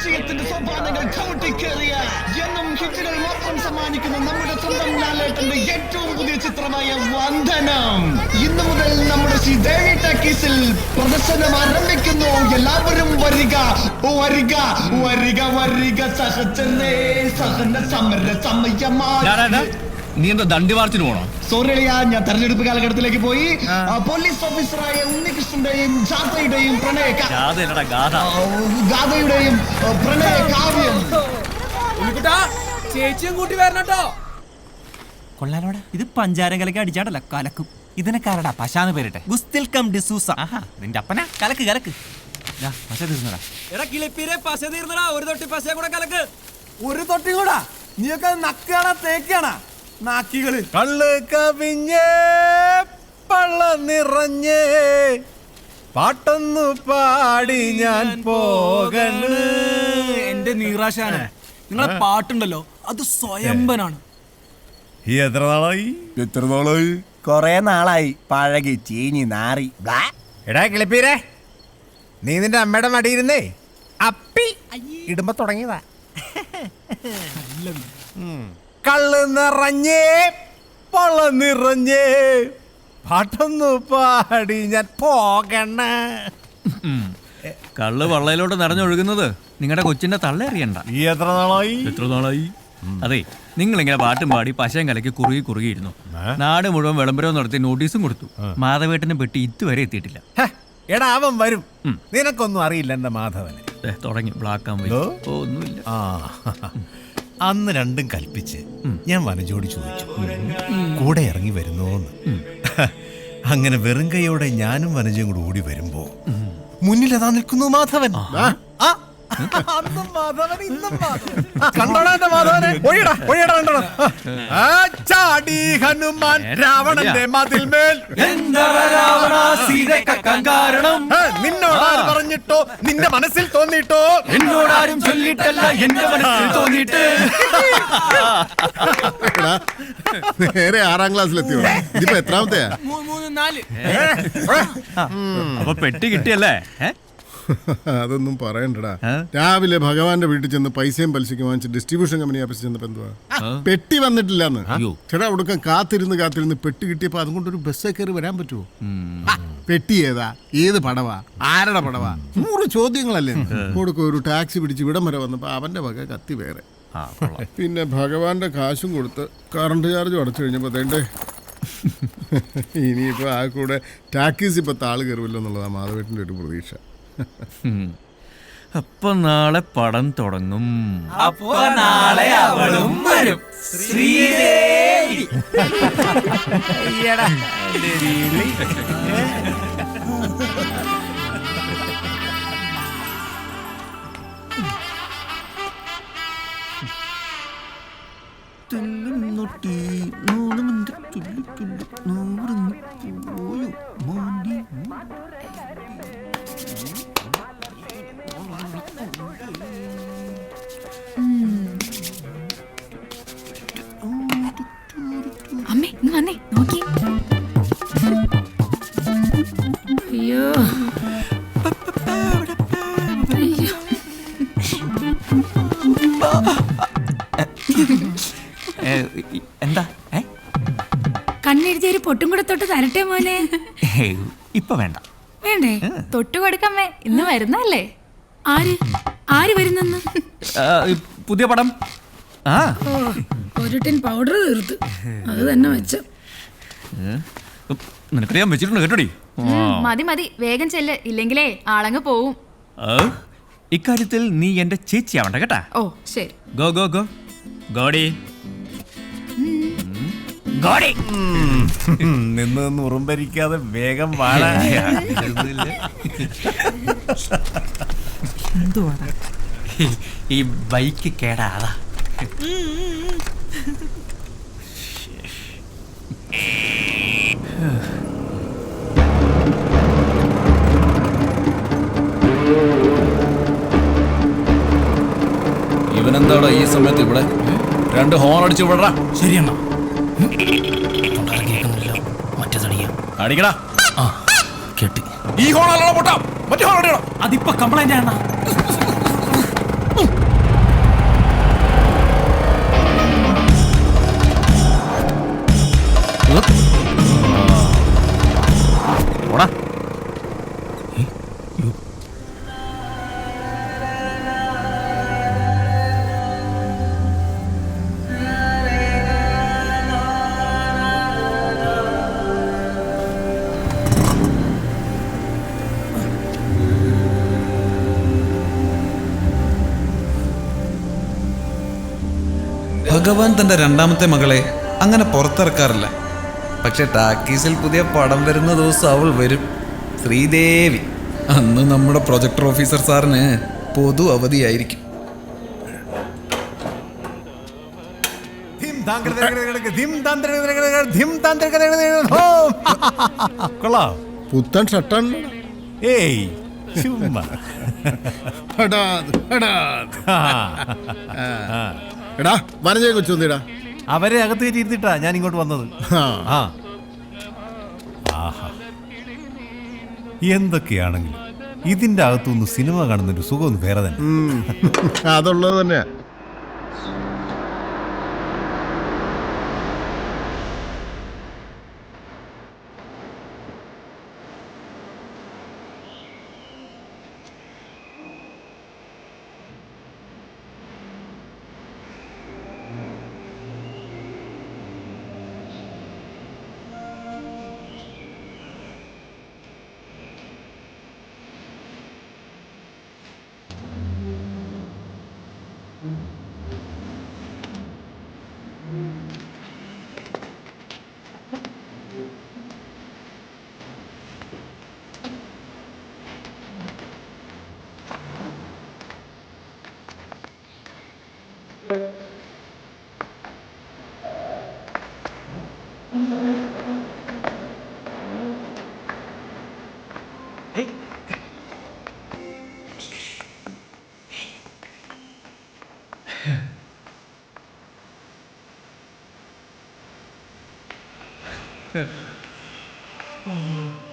സോപാനങ്ങൾ ചവിട്ടിക്കേറിയ എന്നും ഹിറ്റുകൾ മാത്രം സമ്മാനിക്കുന്ന നമ്മുടെ സ്വന്തം ലാലേട്ടന്റെ ഏറ്റവും പുതിയ ചിത്രമായ വന്ദനം ഇന്നു മുതൽ നമ്മുടെ ശ്രീ ദേവി ടാക്കീസിൽ പ്രദർശനം ആരംഭിക്കുന്നു. എല്ലാവരും വരിക വരിക വരിക വരിക സഹജനേ സഹന സമര സമയമാണ്. നീ എന്താ ദണ്ഡി മാർച്ചിന് പോണോ? സോറി അളിയാ, ഞാൻ തെരഞ്ഞെടുപ്പ് കാലഘട്ടത്തിലേക്ക് പോയി. പോലീസ് ഓഫീസറായ ഉണ്ണികൃഷ്ണന്റെയും ജാഥയുടെയും ഗാഥയുടെയും പ്രണയ കാവ്യം ചേച്ചിയും കൂട്ടി വരണട്ടോ. കൊള്ളാലോടാ, ഇത് പഞ്ചാരം കലക്കി അടിച്ചാടല്ല കലക്കും. ഇതിനെക്കാരടാ പശാന്ന് പേരിട്ടെ ഗുസ്തിൽ കം ഡിസൂസ. നിന്റെ അപ്പനാ കലക്ക് കലക്ക്. പശ തീർന്നടാ. എടാ കിളിപ്പീരെ പശ തീർന്നടാ. ഒരു തൊട്ടി പശ കൂടെ കലക്ക്. ഒരു തൊട്ടി കൂടാ. നീയൊക്കെ നക്കാണാ തേക്കാണാ നാക്കികള്. കള്ള് കവിഞ്ഞേ പള്ള നിറഞ്ഞേ പാട്ടൊന്നു പാടി ഞാൻ പോകണ്. എന്റെ നീറാശാണ്. നിങ്ങളെ പാട്ടുണ്ടല്ലോ അത് സ്വയംഭനാണ്. എത്ര നാളായി? കൊറേ നാളായി പഴകി ചീഞ്ഞി നാറി. എടാ കിളിപ്പീരെ, നീ നിന്റെ അമ്മയുടെ മടിയിരുന്നേ അപ്പി ഇടുമ്പോ തുടങ്ങിയതാ. കള്ള് നിറഞ്ഞേ പള്ള നിറഞ്ഞേ പാട്ടൊന്നു പാടി ഞാൻ പോകണ. കള്ള് വള്ളയിലോട്ട് നിറഞ്ഞൊഴുകുന്നത് നിങ്ങളുടെ കൊച്ചിന്റെ തള്ള അറിയണ്ട. എത്ര നാളായി? അതെ, നിങ്ങളിങ്ങനെ പാട്ടും പാടി പശയും കലക്കി കുറുകിയിരുന്നു. നാട് മുഴുവൻ വിളംബരവും നടത്തി നോട്ടീസും കൊടുത്തു. മാധവേട്ടനെ പെട്ടി ഇതുവരെ എത്തിയിട്ടില്ല. എടാ അവൻ വരും. നിനക്കൊന്നും അറിയില്ല എന്റെ മാധവന്. തുടങ്ങി ബ്ലാക്ക് ആൻഡ് വൈറ്റ്. ഒന്നുമില്ല. അന്ന് രണ്ടും കൽപ്പിച്ച് ഞാൻ വനജോട് ചോദിച്ചു കൂടെ ഇറങ്ങി വരുന്നോന്ന്. അങ്ങനെ വെറും കൈയോടെ ഞാനും വനജയും കൂടെ ഓടി വരുമ്പോ മുന്നിലതാ നിൽക്കുന്നു മാധവൻ. ഹനുമാൻ രാവണന്റെ മതിൽമേൽ നിന്നോടാരും പറഞ്ഞിട്ടോ നിന്റെ മനസ്സിൽ തോന്നിട്ടോ എന്നോടാരും ചൊല്ലിട്ടല്ല എന്റെ മനസ്സിൽ തോന്നിയിട്ട്. നേരെ 6ാം ക്ലാസ്സിലെത്തിയോ? ഇതിപ്പോ എത്രാമത്തെയാ? 4. അപ്പൊ പെട്ടി കിട്ടിയല്ലേ? അതൊന്നും പറയണ്ടടാ. രാവിലെ ഭഗവാന്റെ വീട്ടിൽ ചെന്ന് പൈസയും പലിശയ്ക്ക് വാങ്ങിച്ച് ഡിസ്ട്രിബ്യൂഷൻ കമ്പനി ഓഫീസിൽ ചെന്നപ്പോ എന്തുവാ പെട്ടി വന്നിട്ടില്ലാന്ന്. ചേട്ടാ ഉടുക്കം കാത്തിരുന്ന് പെട്ടി കിട്ടിയപ്പോ അതുകൊണ്ടൊരു ബസ്സേ കയറി വരാൻ പറ്റുമോ? പെട്ടി ഏതാ, ഏത് പടവാ, ആരുടെ പടവാ, 100 ചോദ്യങ്ങളല്ലേ. കൊടുക്ക ഒരു ടാക്സി പിടിച്ച് ഇവിടം വരെ വന്നപ്പോ അവന്റെ വക കത്തി വേറെ. പിന്നെ ഭഗവാന്റെ കാശും കൊടുത്ത് കറണ്ട് ചാർജും അടച്ചു കഴിഞ്ഞപ്പോ തേണ്ടേ ഇനിയിപ്പോ ആ കൂടെ ടാക്സി ഇപ്പൊ താള് കയറുമല്ലോ എന്നുള്ളതാ മാധവേട്ടന്റെ ഒരു പ്രതീക്ഷ. അപ്പൊ നാളെ പടം തുടങ്ങും. അപ്പൊ നാളെ അവളും വരും. ശ്രീദേവി. അമ്മേ ഇന്ന് വന്നേ നോക്കി. അയ്യോ എന്താ കണ്ണെഴുതിയൊരു പൊട്ടും കൂടെ തൊട്ട് തരട്ടെ മോനെ. ഇപ്പൊ വേണ്ട. വേണ്ടേ? തൊട്ട് കൊടുക്കമ്മേ, ഇന്ന് വരുന്നല്ലേ. ആര് വരുന്നെന്ന്? പുതിയ പടം. ഒരു ടിൻ പൗഡർ തീർത്ത് അത് തന്നെ വെച്ച. നിനക്കറിയാൻ വെച്ചിട്ടുണ്ട് കേട്ടോടി. മതി വേഗം ചെല്ല്, ഇല്ലെങ്കിലേ ആളങ്ങ് പോവും. ഇക്കാര്യത്തിൽ നീ എന്റെ ചേച്ചിയാവണ്ട കേട്ടാ. ഓ ശരി. ഗോ ഗോ ഗോ ഗോഡി ഗോഡി. നിന്ന് ഉറുമ്പരിക്കാതെ വേഗം വാഴ. ഈ ബൈക്ക് കേടാതാ. ഇവനെന്താടാ ഈ സമയത്ത് ഇവിടെ? 2 ഹോൺ അടിച്ചു വിടറാ. ശരിയെന്നാ മറ്റേതടിയാ അടിക്കടാ. കേട്ടി. ഈ ഹോണല്ലോ പൊട്ടാ, മറ്റേ ഹോൺ അടിക്കണം. അതിപ്പോ കംപ്ലൈന്റ് ആണ്. ഭഗവാൻ തന്റെ രണ്ടാമത്തെ മകളെ അങ്ങനെ പുറത്തിറക്കാറില്ല. പക്ഷെ ടാക്കീസിൽ പുതിയ പടം വരുന്ന ദിവസം അവൾ വരും, ശ്രീദേവി. അന്ന് നമ്മുടെ പ്രൊജക്ടർ ഓഫീസർ സാറിന് പൊതു അവധിയായിരിക്കും. കൊള്ളാം. പുത്തൻ ഷർട്ടാണ്. ഏയ് ചുമ്മാ. എടാ വനജയെ കൊച്ചൊന്നിടാ. അവരെ അകത്ത് കയറ്റി ഇരുത്തിട്ടാ ഞാൻ ഇങ്ങോട്ട് വന്നത്. ആ ആഹാ, എന്തൊക്കെയാണെങ്കിലും ഇതിന്റെ അകത്തുനിന്ന് സിനിമ കാണുന്നൊരു സുഖം വേറെ തന്നെ. അതുള്ളത് തന്നെയാ. Oh.